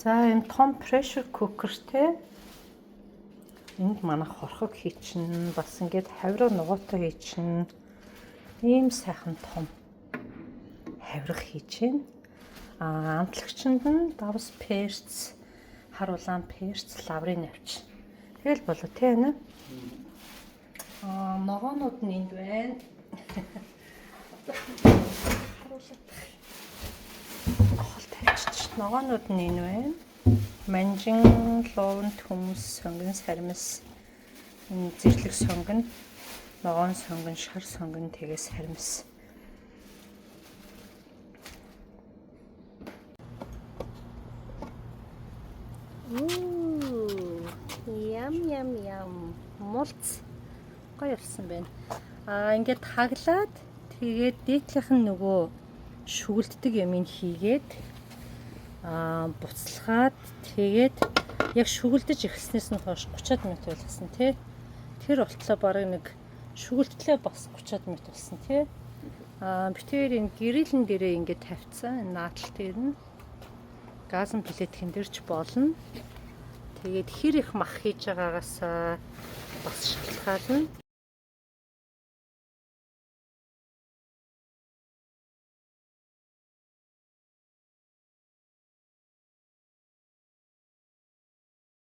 За энэ том pressure cookerтэй энд манайх хорхог хийчин бас ингээд хавирга нугуутай хийчин ийм сайхан том хавирга хийж байна. Амтлагчинд нь давс перц, хар улаан перц, лаврын навч. Тэгэл болоо тэ нэ. Ногоонууд нь энд байна. Ногоонууд нь энэ байна. Манжин, луун, төмс, сонгон, сармис, зэрлэг сонгон, ногоон сонгон, шар сонгон, тэгээ сармис. Ям. Мулц. Гоё болсон байна. Ингээд хаглаад тэгээд дээдлийнх нь нөгөө шүглддэг юмыг хийгээд буцалгаад тэгээд яг шүглдэж эхэлснээс нь хойш 30 минут байлгасан тий. Тэр болтлоо бараг нэг шүглдлээ бас 30 минут болсон тий. Битээр энэ гэрэлэн дээрээ ингээд тавьцсан. Энэ наадтал дээр нь газан плетхэн дэрч болно. Тэгээд хэр их мах хийж байгаагаас бас шалтгаална.